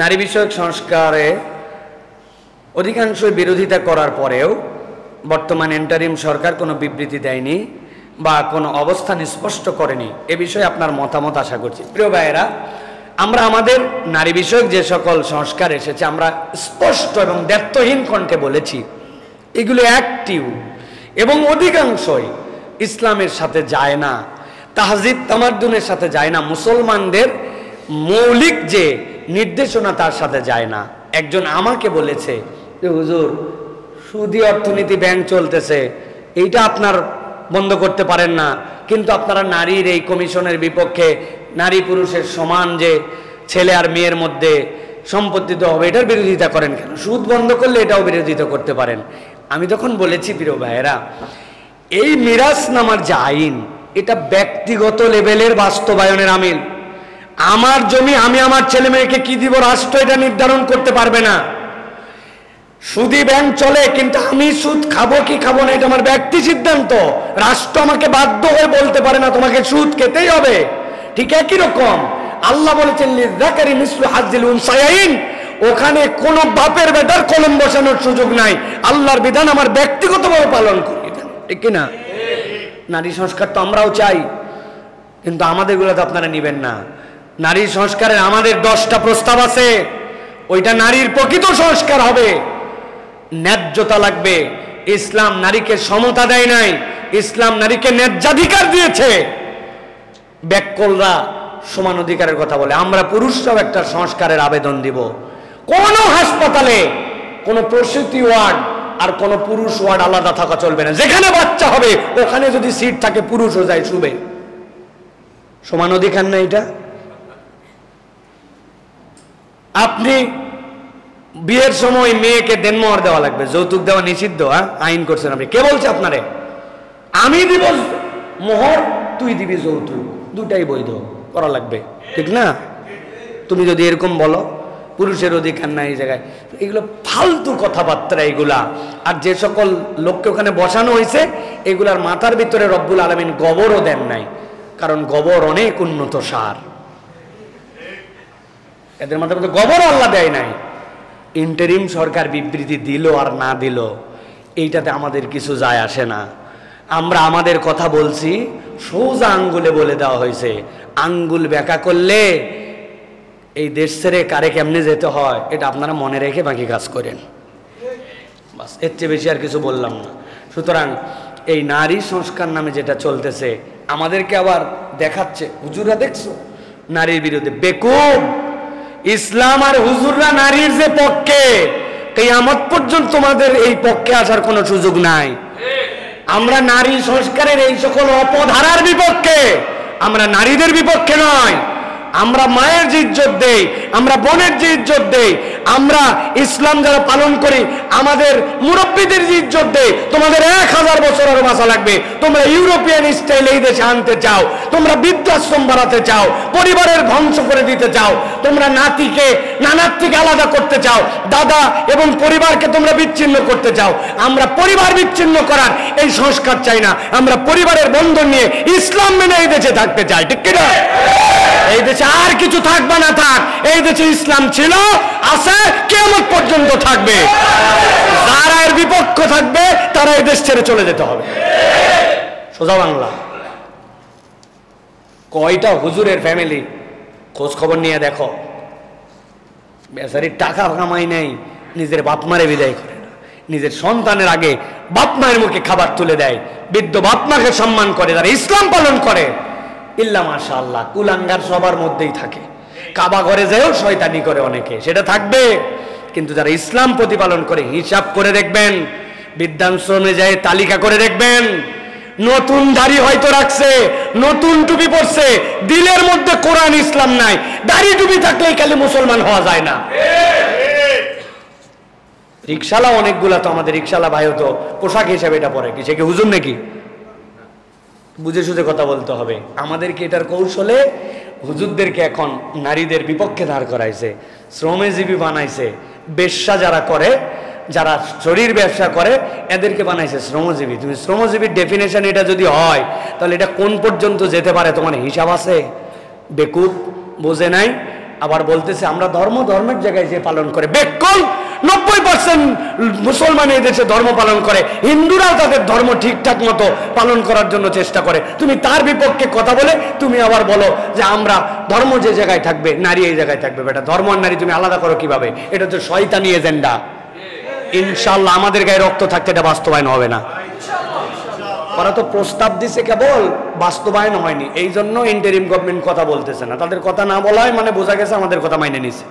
নারী বিষয়ক সংস্কারে অধিকাংশ বিরোধিতা করার পরেও বর্তমান ইন্টারিম সরকার কোনো বিবৃতি দেয়নি বা কোনো অবস্থান স্পষ্ট করেনি। এ বিষয়ে আপনার মতামত আশা করছি। প্রিয় ভাইয়েরা, আমরা আমাদের নারী বিষয়ক যে সকল সংস্কার এসেছে আমরা স্পষ্ট এবং দ্ব্যর্থহীন কণ্ঠে বলেছি এগুলো অ্যাক্টিভ এবং অধিকাংশই ইসলামের সাথে যায় না, তাহজিব তামাদ্দুনের সাথে যায় না, মুসলমানদের মৌলিক যে নির্দেশনা তার সাথে যায় না। একজন আমাকে বলেছে যে হুজুর, সুদী অর্থনীতি ব্যাংক চলতেছে, এইটা আপনার বন্ধ করতে পারেন না, কিন্তু আপনারা নারীর এই কমিশনের বিপক্ষে, নারী পুরুষের সমান যে ছেলে আর মেয়ের মধ্যে সম্পত্তি তো হবে, এটার বিরোধিতা করেন কেন? সুদ বন্ধ করলে এটাও বিরোধিতা করতে পারেন। আমি তখন বলেছি, প্রিয় ভাইয়েরা, এই মিরাস নামার যে আইন, এটা ব্যক্তিগত লেভেলের বাস্তবায়নের আমিল। আমার জমি আমি আমার ছেলে মেয়েকে কি দিব রাষ্ট্র এটা নির্ধারণ করতে পারবে না। সুদী ব্যাংক চলে, কিন্তু আমি সুদ খাবো কি খাবো না এটা আমার ব্যক্তি সিদ্ধান্ত। রাষ্ট্র আমাকে বাধ্য হয়ে বলতে পারে না তোমাকে সুদ খেতেই হবে। ঠিক একই রকম আল্লাহ বলেছেন লিযাকারি মিসলু হাজ্জিল উনসায়াইন, ওখানে কোন বাপের বেটার কলম বসানোর সুযোগ নাই। আল্লাহর বিধান আমার ব্যক্তিগতভাবে পালন করি, ঠিক কিনা? নারী সংস্কার তো আমরাও চাই, কিন্তু আমাদেরগুলো তো আপনারা নিবেন না। নারী সংস্কারের আমাদের 10টা প্রস্তাব আছে, ওইটা নারীর প্রকৃত সংস্কার হবে। ন্যায্যতা লাগবে। ইসলাম নারীকে সমতা দেয় নাই, ইসলাম নারীকে ন্যায্যাধিকার দিয়েছে। ব্যাককলরা সমান অধিকারের কথা বলে, আমরা পুরুষরাও একটা সংস্কারের আবেদন দিব। কোন হাসপাতালে কোন প্রসূতি ওয়ার্ড আর কোন পুরুষ ওয়ার্ড আলাদা থাকা চলবে না। যেখানে বাচ্চা হবে ওখানে যদি সিট থাকে পুরুষও যায় শুবে। সমান অধিকার না এটা? আপনি বিয়ের সময় মেয়েকে দেনমোহর দেওয়া লাগবে, যৌতুক দেওয়া নিষিদ্ধ। আইন করছেন আপনি, কে বলছে আপনারে? আমি দিব মোহর, তুই দিবি যৌতুক, দুটাই বৈধ করা লাগবে, ঠিক না? তুমি যদি এরকম বলো পুরুষের অধিকার নাই এই জায়গায়, এগুলো ফালতু কথাবার্তা এগুলা। আর যে সকল লোককে ওখানে বসানো হয়েছে এগুলার মাথার ভিতরে রব্বুল আলামিন গোবরও দেন নাই, কারণ গোবর অনেক উন্নত সার, এদের মাথার মধ্যে গোবর আল্লাহ দেয় নাই। ইন্টারিম সরকার বিবৃতি দিল আর না দিল এইটাতে আমাদের কিছু যায় আসে না। আমরা আমাদের কথা বলছি, সোজা আঙ্গুলে বলে দেওয়া হয়েছে। আঙ্গুল ব্যাকা করলে এই দেশ ছেড়ে কারে কেমনে যেতে হয় এটা আপনারা মনে রেখে বাকি কাজ করেন, বাস। এর চেয়ে বেশি আর কিছু বললাম না। সুতরাং এই নারী সংস্কার নামে যেটা চলতেছে আমাদেরকে আবার দেখাচ্ছে, হুজুরা দেখছো নারীর বিরুদ্ধে। বেকুব, ইসলাম আর হুজুররা নারীর যে পক্ষে, কিয়ামত পর্যন্ত তোমাদের এই পক্ষে আসার কোনো সুযোগ নাই। আমরা নারী সংস্কারের এই সকল অপধারার বিপক্ষে, আমরা নারীদের বিপক্ষে নয়। আমরা মায়ের যে ইজ্জত দেই, আমরা বোনের যে ইজ্জত দেই, আমরা ইসলাম যারা পালন করি আমাদের মুরব্বীদের যে ইজ্জত দেই, তোমাদের 1000 বছর আরো বাঁচা লাগবে। তোমরা ইউরোপিয়ান স্টাইল এই দেশে আনতে চাও, তোমরা বৃদ্ধাশ্রম বাড়াতে চাও, পরিবারের ধ্বংস করে দিতে চাও, তোমরা নাতিকে নানার থেকে আলাদা করতে চাও, দাদা এবং পরিবারকে তোমরা বিচ্ছিন্ন করতে চাও। আমরা পরিবার বিচ্ছিন্ন করার এই সংস্কার চাই না, আমরা পরিবারের বন্ধন নিয়ে ইসলাম মেনে এই দেশে থাকতে চাই, ঠিক কিনা? এই দেশে আর কিছু থাকবে না থাক, এই দেশে ইসলাম ছিল, আছে, কিয়ামত পর্যন্ত থাকবে। যারা এর বিপক্ষ থাকবে তারা এই দেশ ছেড়ে চলে যেতে হবে। সোজা বাংলা। কয়টা হুজুরের ফ্যামিলি খোঁজ খবর নিয়ে দেখো, বেচারির টাকা কামাই নেই, নিজের বাপ মারে বিদায় করে না, নিজের সন্তানের আগে বাপ মায়ের মুখে খাবার তুলে দেয়, বৃদ্ধ বাপ মাকে সম্মান করে, যারা ইসলাম পালন করে। ইল্লা মাশাআল্লাহ, কুলাঙ্গার সবার মধ্যেই থাকে। কাবা ঘরে যেও শয়তানি করে অনেকে, সেটা থাকবে, কিন্তু যারা ইসলাম প্রতিপালন করে হিসাব করে দেখবেন, বৃদ্ধাশ্রমে যায় তালিকা করে দেখবেন, নতুন দাড়ি হয়তো রাখছে, নতুন টুপি পরছে, দিলের মধ্যে কোরআন ইসলাম নাই। দাড়ি টুপি থাকলেই খালি মুসলমান হওয়া যায় না। রিকশালা অনেকগুলা তো আমাদের রিকশালা ভাইও তো পোশাক হিসাবে এটা পরে, কি সে কি হুজুর নাকি? বুঝে সুঝে কথা বলতে হবে আমাদেরকে। এটার কৌশলে হুজুরদেরকে এখন নারীদের বিপক্ষে দাঁড় করাইছে, শ্রমজীবী বানাইছে। বেশ্যা যারা করে, যারা শরীর ব্যবসা করে, এদেরকে বানাইছে শ্রমজীবী। তুমি শ্রমজীবীর ডেফিনেশন এটা যদি হয় তাহলে এটা কোন পর্যন্ত যেতে পারে তোমার হিসাব আছে? বেকুব, বোঝে নাই। আবার বলতেছে আমরা ধর্মের জায়গায় যে পালন করে। বেকল 90% মুসলমান এই দেশে ধর্ম পালন করে, হিন্দুরাও তাদের ধর্ম ঠিকঠাক মতো পালন করার জন্য চেষ্টা করে। তুমি তার বিপক্ষে কথা বলে তুমি আবার বলো যে আমরা ধর্ম যে জায়গায় থাকবে নারী এই জায়গায় থাকবে। বেটা, ধর্ম আর নারী তুমি আলাদা করো কিভাবে? এটা হচ্ছে শয়তানি এজেন্ডা। ইনশাআল্লাহ আমাদের গায়ে রক্ত থাকতে এটা বাস্তবায়ন হবে না। ওরা তো প্রস্তাব দিছে, কেবল বাস্তবায়ন হয়নি। এই জন্য ইন্টারিম গভর্নমেন্ট কথা বলতেছে না। তাদের কথা না বলায় মানে বোঝা গেছে আমাদের কথা মাইনে নিছে।